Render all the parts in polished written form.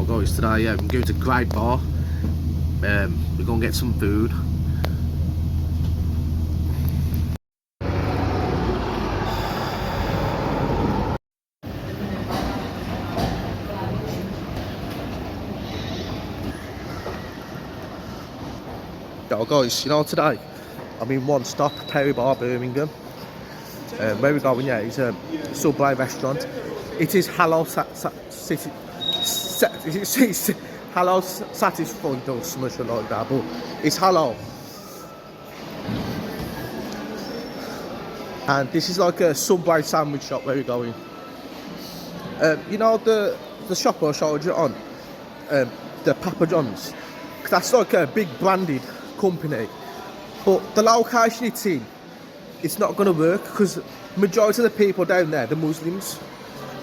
Yo guys, today I'm going to Great Bar. We're going to get some food. Yo guys, you know today I'm in One Stop, Perry Bar, Birmingham. Where we're going, yeah, it's a Subway restaurant. It is halal halal satisfied or something like that, but it's halal. And this is like a Subway sandwich shop where we're going. You know the shop I showed you on, the Papa John's. That's like a big branded company, but the location it's in, it's not going to work because majority of the people down there, the Muslims,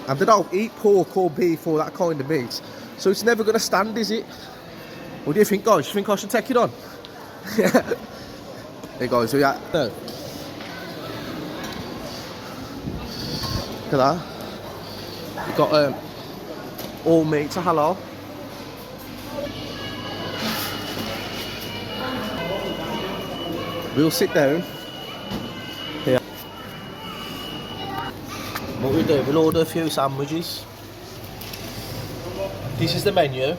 and they don't eat pork or beef or that kind of meat, so it's never going to stand, is it? What do you think, guys? You think I should take it on? Yeah. Hey guys, we are. No. Look at that. We've got all meats are halal. We'll sit down here. What we do, we'll order a few sandwiches. This is the menu.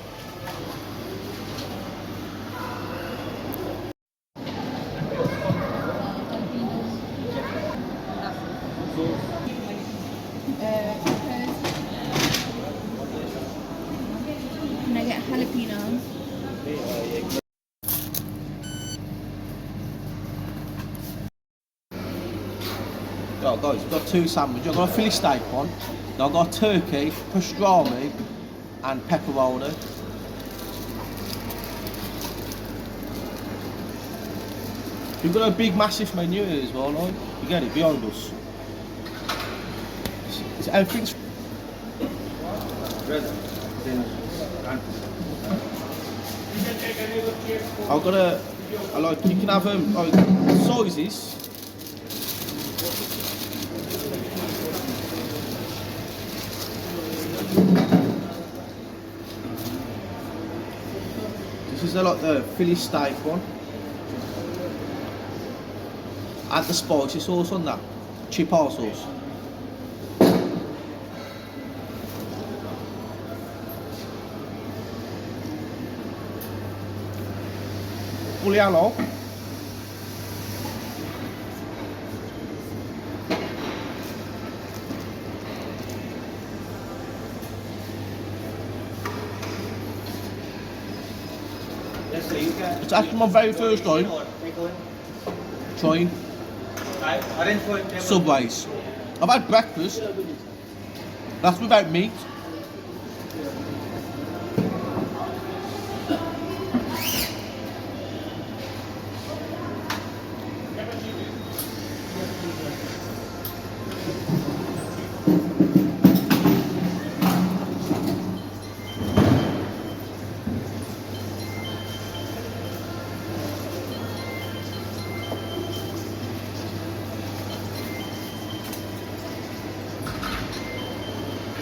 Can I get jalapenos? Oh guys, we've got two sandwiches. I've got a Philly steak one. Then I've got turkey, pastrami and pepperoni. We've got a big massive menu here as well, like. You get it behind us. It's everything's I've got I like, you can have like sizes. This is like the Philly steak one. Add the spicy sauce on that, chipotle sauce. Fully halal. It's actually my very first time trying Subways. I've had breakfast, that's without meat.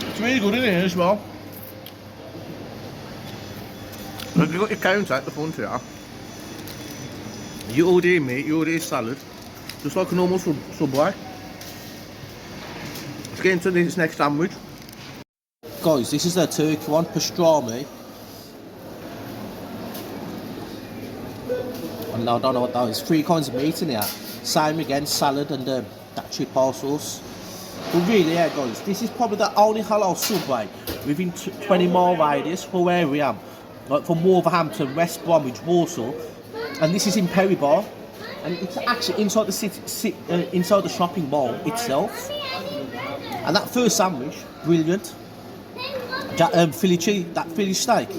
It's really good in here as well. Look, you've got your counter at the front here. You order your meat, you order your salad, just like a normal Subway. Let's get into this next sandwich. Guys, this is the turkey one, pastrami. And I don't know what that is. 3 kinds of meat in here. Same again, salad and that chipotle sauce. But really, yeah, guys, this is probably the only halal Subway within 20 mile radius for where we am. Like from Wolverhampton, West Bromwich, Warsaw, and this is in Perry Bar, and it's actually inside the city, inside the shopping mall itself. And that first sandwich, brilliant. That Philly steak.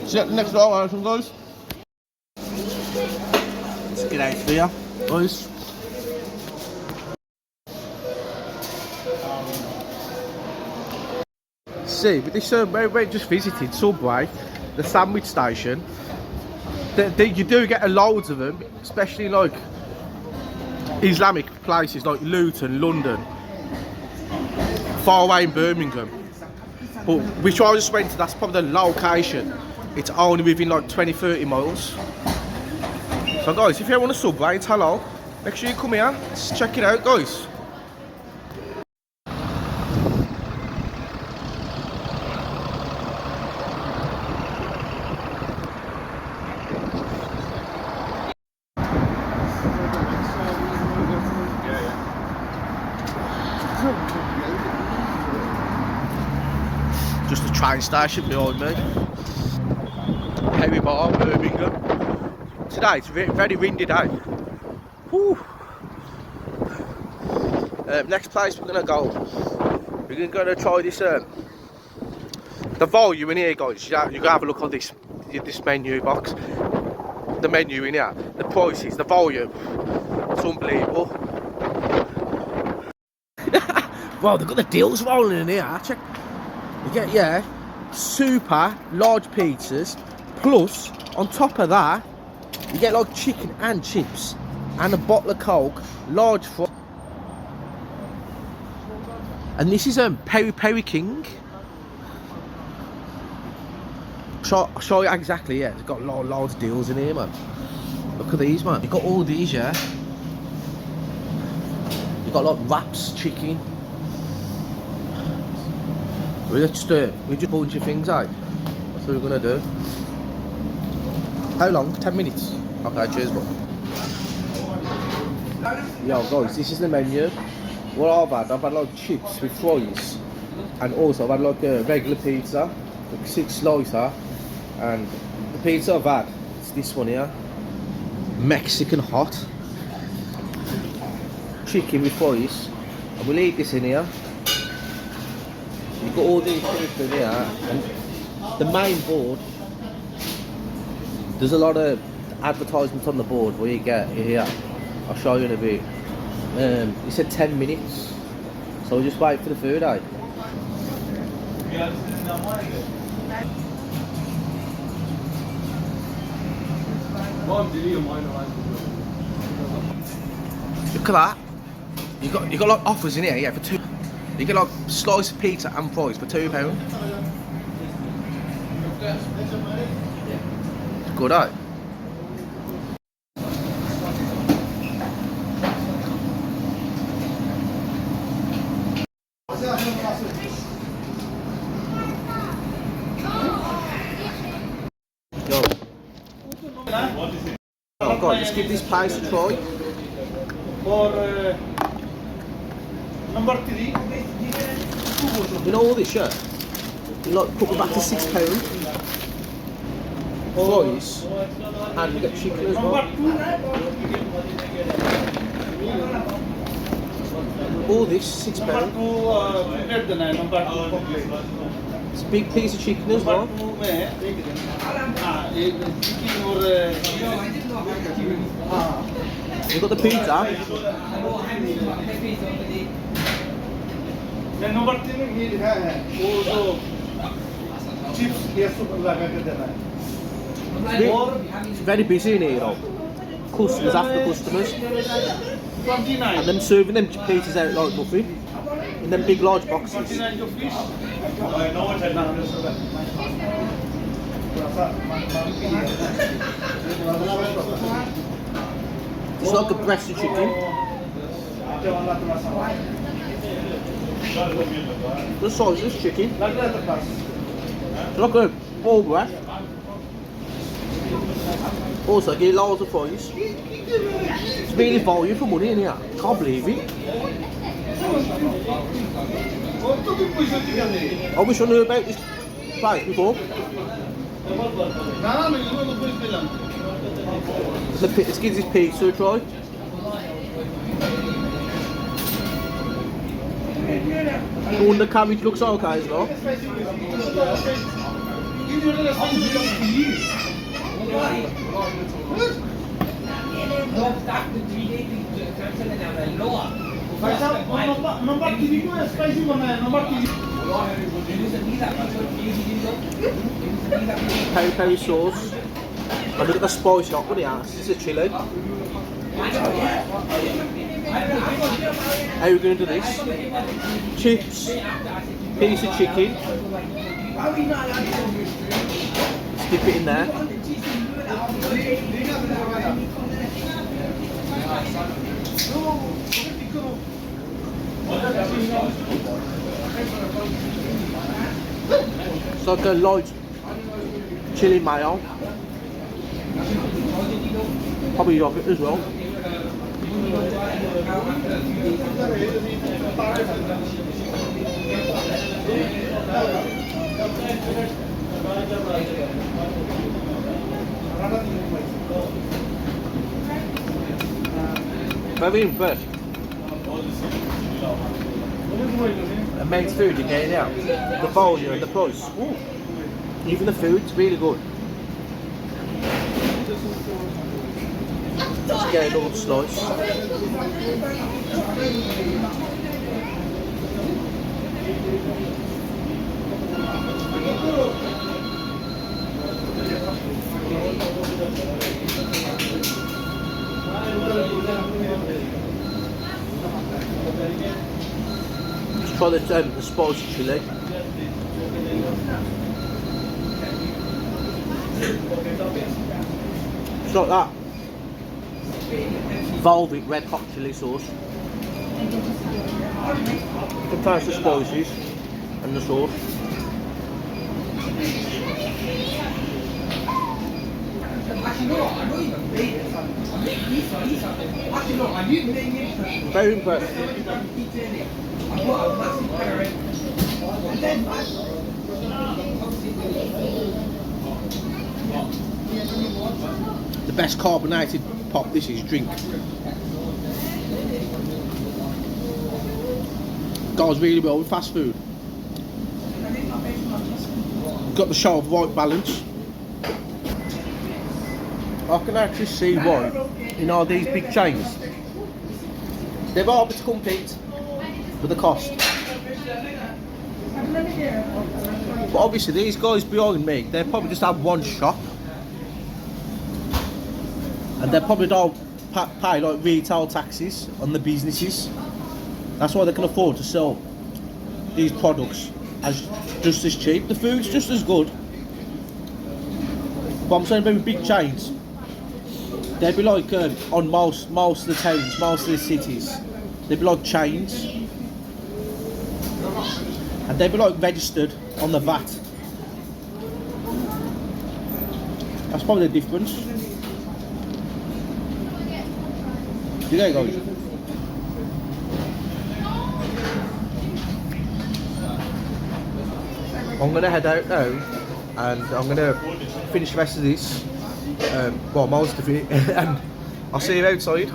See you at the next item, guys. Let's get out here, guys. See, but this where we just visited Subway, the sandwich station, You do get loads of them, especially like Islamic places like Luton, London, far away in Birmingham. But which I just went to, that's probably the location. It's only within like 20-30 miles. So guys, if you want a Subway, it's hello. Make sure you come here, let's check it out guys. Just the train station behind me. Heavy bar, Birmingham. Today it's a very windy day. Whew. Next place we're gonna go. We're gonna try this. The volume in here, guys. You gotta have a look on this menu box. The menu in here, the prices, the volume. It's unbelievable. Wow, they've got the deals rolling in here. Check. You get super large pizzas, plus on top of that, you get like chicken and chips, and a bottle of Coke, large fry. And this is Peri King. I'll show you exactly. Yeah, it's got loads of deals in here, man. Look at these, man. You got all these, yeah. You got like wraps, chicken. We just a bunch of things out. That's what we're gonna do. How long? 10 minutes. Okay, cheers, bro. Yo, guys, this is the menu. What I've had like chips with fries, and also I've had like a regular pizza, like 6 slicer, and the pizza I've had, it's this one here, Mexican hot, chicken with fries, and we'll eat this in here. You've got all these things in here, and the main board, there's a lot of advertisements on the board where you get here. I'll show you in a bit. It said 10 minutes, so we'll just wait for the food, eh? Look at that. You got like offers in here, yeah, for £2. You get like slice of pizza and fries for £2. It's good, eh? Yo. Oh God, let's give this place a try. For number 3. You know all this, yeah? You like put me back to £6. Fries, and we get chicken as well. All this £6. Number 2 number 2 It's a big piece of chicken as well. chicken or We've got the pizza. number 3 में ये लिखा है वो जो chips ये सब लगा के देना है It's very busy in here, though. Customers after customers. 29 And them serving them pizzas out like nothing. In them big large boxes. 29 जो fish It's like a breast of chicken. The size of this chicken. It's like a ball breast. Also, get loads of fries. It's really value for money in here. Can't believe it. I wish I knew about this place before. Let's give this pizza a try. Oh, and the cabbage looks okay as well. Number 3 को spicy बनाया number 3 Peri peri sauce. And look at the spicy hot one here. This is a chili. How are we going to do this? Chips, piece of chicken. Dip it in there. It's like a light chili mayo. Probably like it as well. Very impressed. Amazing food you're getting out. The volume and the price. Ooh. Even the food's really good. Let's get a little slice. Let's try the spicy chili. It's like that velvet red hot chili sauce. You can taste the spices and the sauce. Very impressed. The best carbonated pop this is drink. Goes really well with fast food. Got the show of right balance. I can actually see why, you know, these big chains, they're able to compete with the cost. But obviously these guys behind me, they probably just have one shop. And they probably don't pay like retail taxes on the businesses. That's why they can afford to sell these products as just as cheap. The food's just as good. But I'm saying about big chains, they'd be like on most of the towns, most of the cities, they'd be like chains. And they'd be like registered on the VAT. That's probably the difference. You there, guys? I'm gonna head out now, and I'm gonna finish the rest of this. Well, most of it, and I'll see you outside.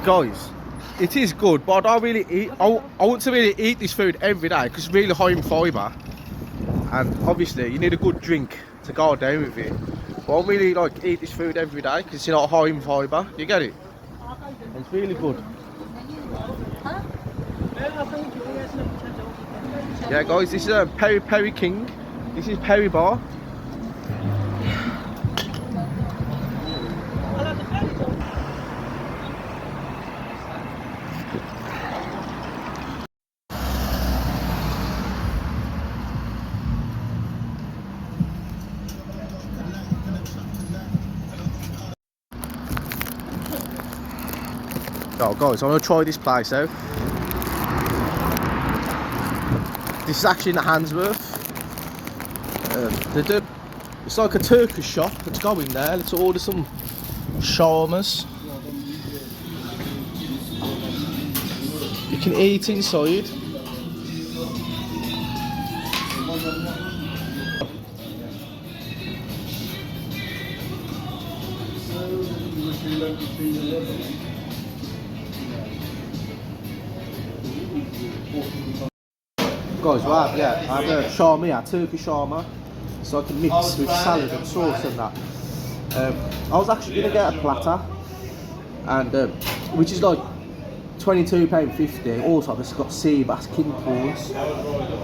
Guys, it is good, but I don't really eat. I want to really eat this food every day because it's really high in fibre. And obviously you need a good drink to go down with it. But I really like eat this food every day because it's not high in fibre. You get it? And it's really good. Yeah guys, this is Peri King. This is Peri Bar. Oh guys, I'm gonna try this place out. This is actually in the Handsworth. It's like a Turkish shop. Let's go in there. Let's order some shawarmas. You can eat inside. Guys, right, yeah, I have a shawarma here, Turkish shawarma, so I can mix with salad and sauce and that. I was actually going to get a platter, and which is like £22.50. Also, it's got sea bass, king prawns.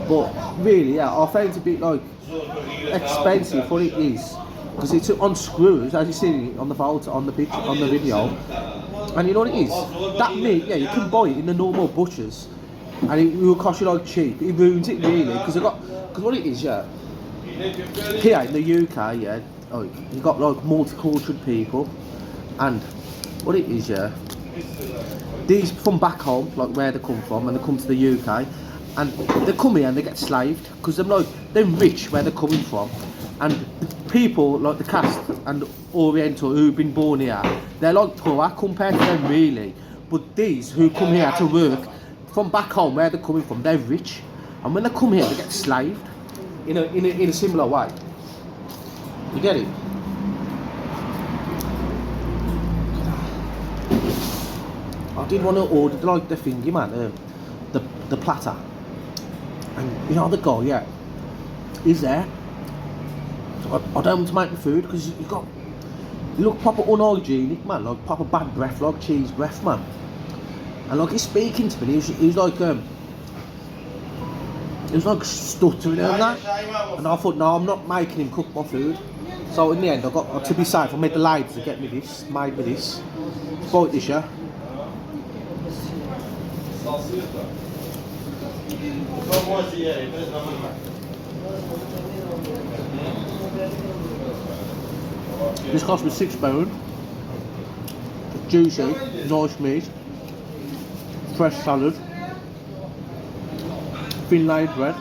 But really, yeah, I found it a bit like expensive for what it is, because it's on screws, as you see on the photo, on the picture, on the video. And you know what it is? That meat, yeah, you can buy it in the normal butchers, and it will cost you like cheap. It ruins it really, because what it is, yeah. Here in the UK, yeah, like, you got like multicultural people, and what it is, yeah. These from back home, like where they come from, and they come to the UK, and they come here and they get slaved because they're rich where they're coming from, and people like the caste and Oriental who've been born here, they're like poor compared to them really. But these who come here to work from back home where they're coming from, they're rich, and when they come here they get slaved in a similar way. You get it? I did want to order like the thingy, man, the platter, and you know the guy, yeah, he's there. So I don't want to make the food because you look proper unhygienic, man, like proper bad breath, like cheese breath, man. And like he's speaking to me, he was like stuttering and that, and I thought, no, I'm not making him cook my food. So in the end, I got to be safe. I made the ladies to get me this, made me this. Bought this, yeah. This cost me £6. Juicy, nice meat, fresh salad, thin laid bread.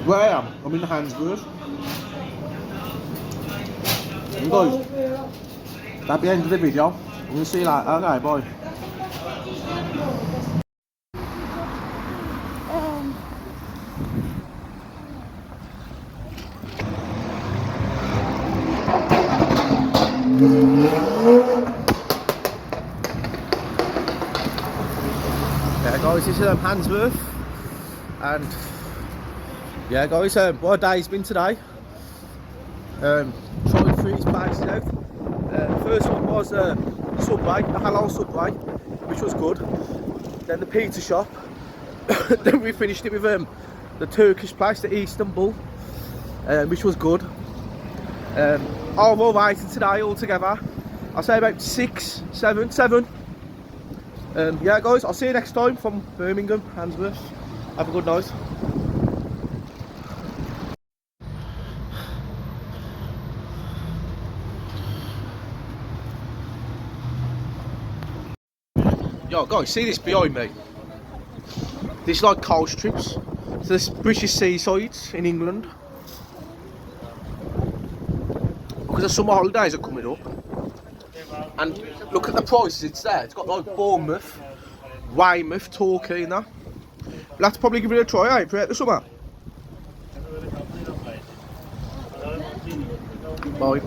Where I am, I'm in the Handsworth. And guys, that's the end of the video. I'm going to see you later. Okay, bye. Yeah guys, this is Handsworth, and yeah guys, what a day it's been today. Trying 3 places out. First one was Subway, the halal Subway, which was good. Then the pizza shop. Then we finished it with the Turkish place, the Istanbul, which was good. Overall rating today altogether, I'll say about 6, 7. Yeah guys, I'll see you next time from Birmingham, Handsworth. Have a good night. Yo guys, see this behind me? This is like coast trips to the British seasides in England, because the summer holidays are coming up. And look at the prices, it's there. It's got like Bournemouth, Weymouth, Torquay and that. We'll have to probably give it a try, for the summer. Bye.